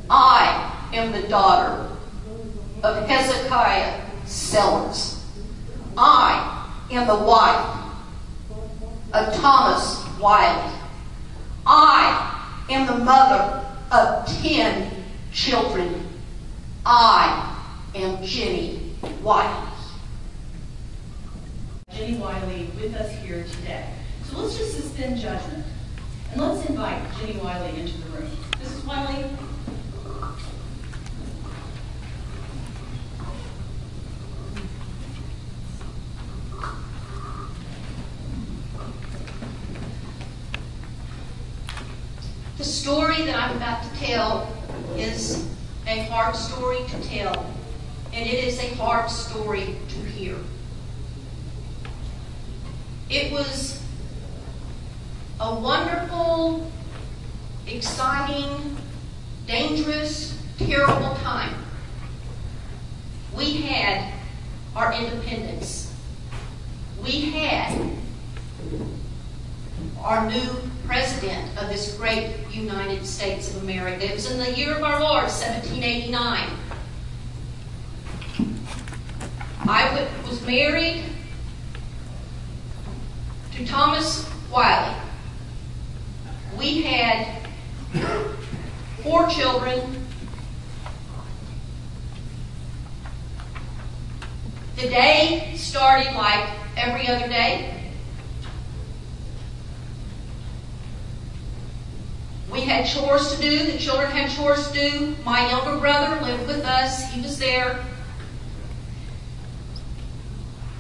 I am the daughter of Hezekiah Sellers. I am the wife of Thomas Wiley. I am the mother of 10 children. I am Jenny Wiley. Jenny Wiley with us here today. So let's just suspend judgment and let's invite Jenny Wiley into the room. Mrs. Wiley. The story that I'm about to tell is a hard story to tell, and it is a hard story to hear. It was a wonderful, exciting, dangerous, terrible time. We had our independence. We had our new president of this great United States of America. It was in the year of our Lord, 1789. I was married to Thomas Wiley. We had 4 children. The day started like every other day. We had chores to do. The children had chores to do. My younger brother lived with us. He was there.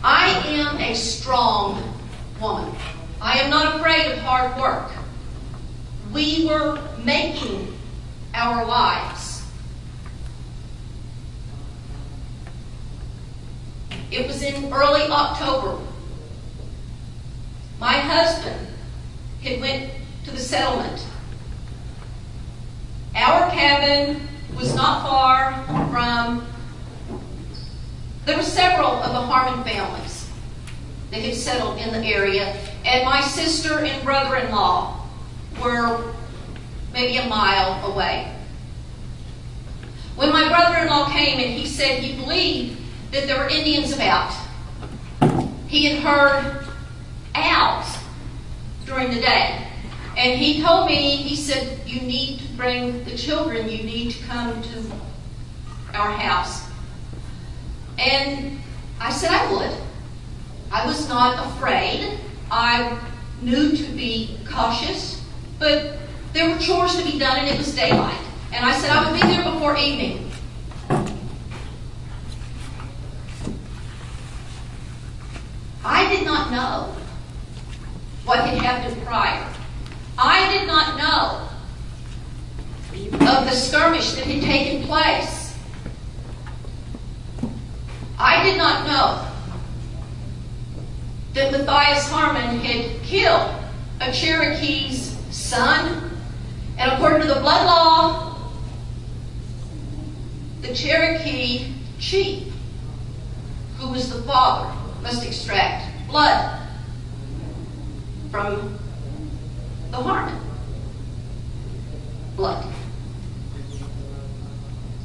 I am a strong woman. I am not afraid of hard work. We were making our lives. It was in early October. My husband had went to the settlement. Our cabin was not far from, there were several of the Harmon families that had settled in the area, and my sister and brother-in-law were maybe a mile away. When my brother-in-law came and he said he believed that there were Indians about, he had heard owls during the day. And he told me, he said, you need to bring the children, you need to come to our house. And I said I would. I was not afraid. I knew to be cautious, but there were chores to be done and it was daylight. And I said I would be there before evening. I did not know what had happened prior. I did not know of the skirmish that had taken place. I did not know that Matthias Harmon had killed a Cherokee's son, and according to the blood law, the Cherokee chief, who was the father, must extract blood from the Harmon blood.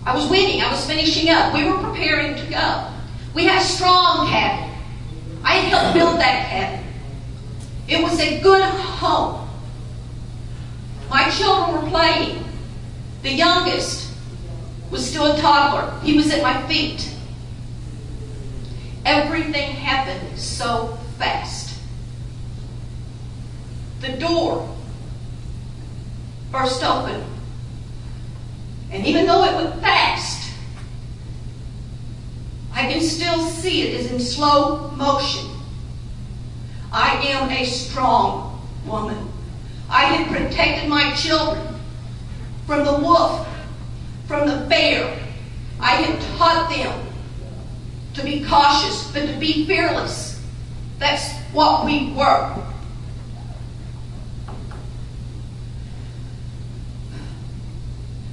I was waiting. I was finishing up. We were preparing to go. We had a strong cabin. I had helped build that cabin. It was a good home. My children were playing. The youngest was still a toddler. He was at my feet. Everything happened so fast. The door burst open. And even though it went fast, I can still see it as in slow motion. I am a strong woman. I had protected my children from the wolf, from the bear. I had taught them to be cautious, but to be fearless. That's what we were.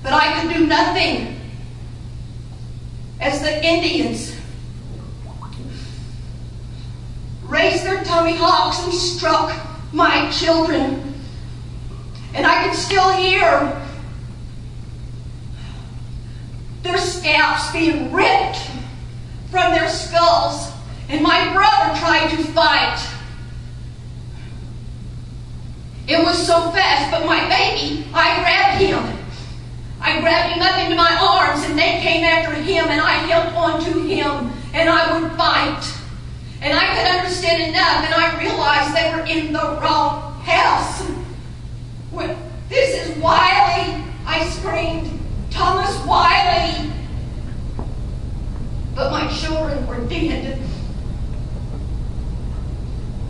But I could do nothing as the Indians raised their tomahawks and struck my children. And I could still hear scalps being ripped from their skulls. And my brother tried to fight. It was so fast, but my baby, I grabbed him. I grabbed him up into my arms, and they came after him, and I held on to him, and I would fight. And I could understand enough, and I realized they were in the wrong house. This is Wiley, I screamed. Thomas Wiley. But my children were dead.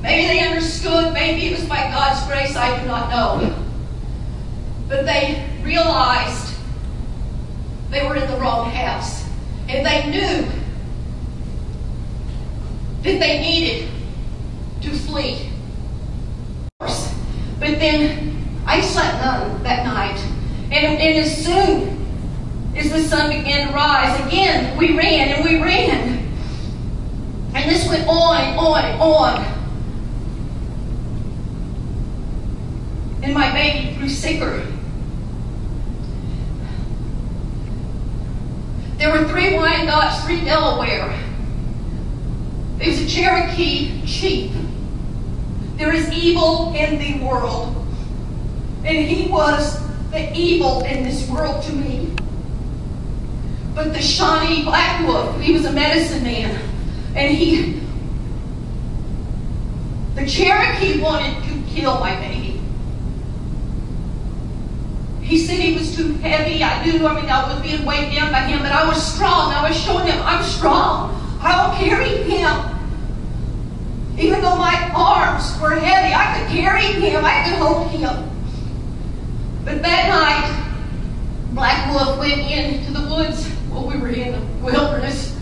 Maybe they understood, maybe it was by God's grace, I do not know. But they realized they were in the wrong house. And they knew that they needed to flee. But then I slept none that night. And as soon as the sun began to rise, again we ran and we ran. And this went on and on and on. And my baby grew sicker. There were 3 Wyandottes, 3 Delaware. There was a Cherokee chief. There is evil in the world. And he was the evil in this world to me. But the Shawnee Black Wolf, he was a medicine man. And the Cherokee wanted to kill my baby. He said he was too heavy. I was being weighed down by him, but I was strong. I was showing him I'm strong. I will carry him. Even though my arms were heavy, I could carry him. I could hold him. But that night, Black Wolf went into the woods. Well, we were in the wilderness.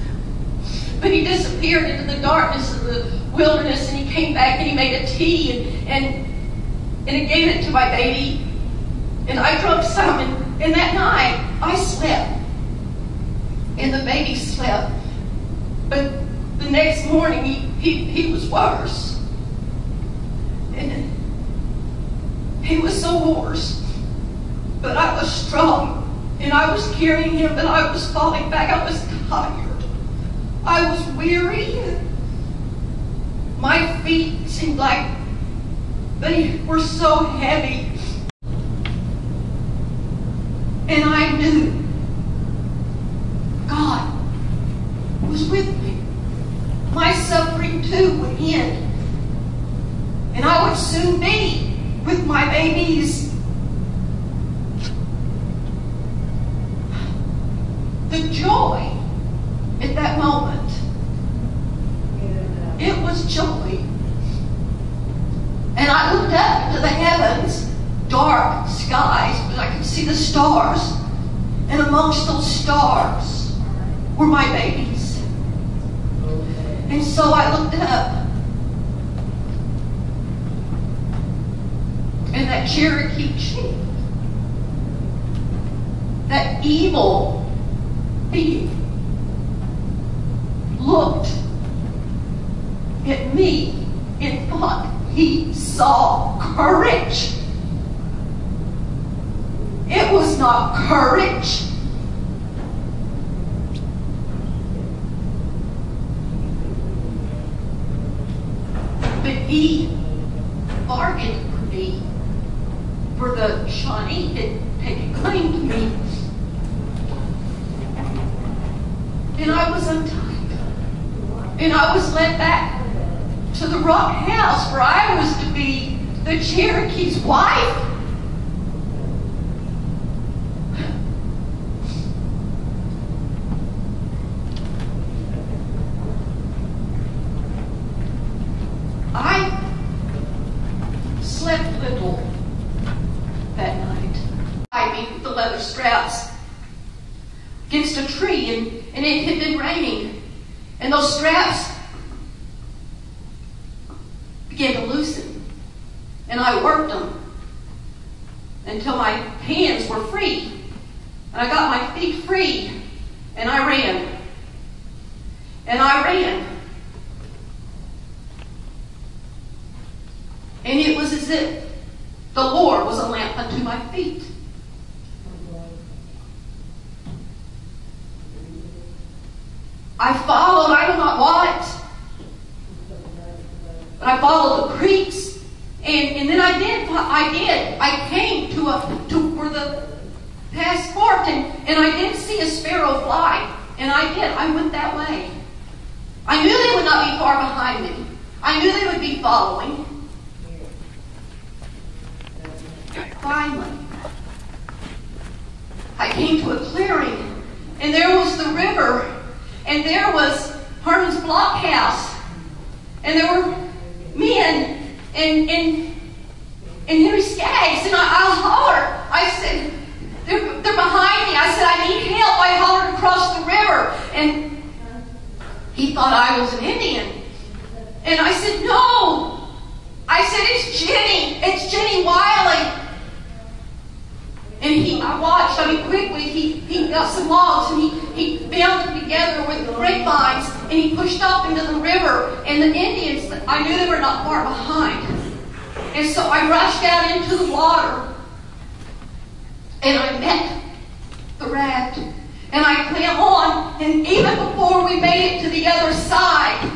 But he disappeared into the darkness of the wilderness, and he came back and he made a tea and he gave it to my baby. And I drank some, and that night I slept. And the baby slept. But the next morning he was worse. And he was so worse. But I was strong. And I was carrying him, but I was falling back. I was tired. I was weary. My feet seemed like they were so heavy. And I knew God was with me. My suffering too would end. And I would soon be with my babies. The joy at that moment, it was joy. And I looked up into the heavens, dark skies, but I could see the stars. And amongst those stars were my babies. And so I looked up. And that Cherokee chief, that evil being, looked at me and thought he saw courage. It was not courage. But he bargained for me. For the Shawnee had taken claim to me. And I was untied. And I was led back to the rock house where I was to be the Cherokee's wife. I slept little that night. I tied me with the leather straps against a tree, and it had been raining, and those straps began to loosen, and I worked them until my hands were free, and I got my feet free, and I ran, and I ran. And it was as if the Lord was a lamp unto my feet. I followed, I do not what. But I followed the creeks, and then I came to where the path forked, and I did see a sparrow fly, and I went that way. I knew they would not be far behind me. I knew they would be following. Finally, I came to a clearing, and there was the river, and there was Herman's blockhouse, and there were men and Henry Skaggs, and I hollered. I said, they're behind me. I said, I need help. I hollered across the river, and he thought I was an Indian. And I said, no. I said, it's Jenny. It's Jenny Wiley. And I watched, quickly, he got some logs, and he bound them together with grapevines, and he pushed off into the river. And the Indians, I knew they were not far behind. And so I rushed out into the water, and I met the raft, and I clammed on, and even before we made it to the other side,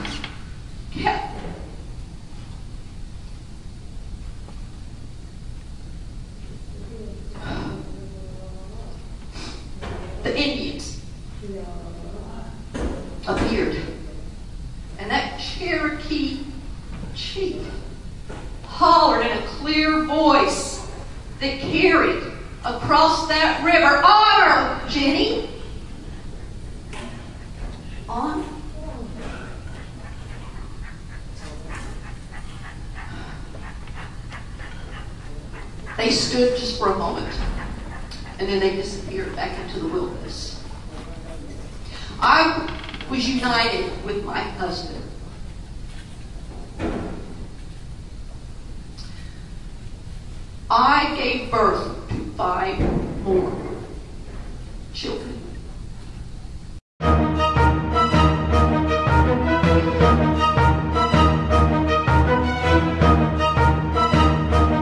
the Indians appeared. And that Cherokee chief hollered in a clear voice that carried across that river, "Honor, Jenny!" On. They stood just for a moment, and then they disappeared back into the wilderness. I was united with my husband. I gave birth to 5 more.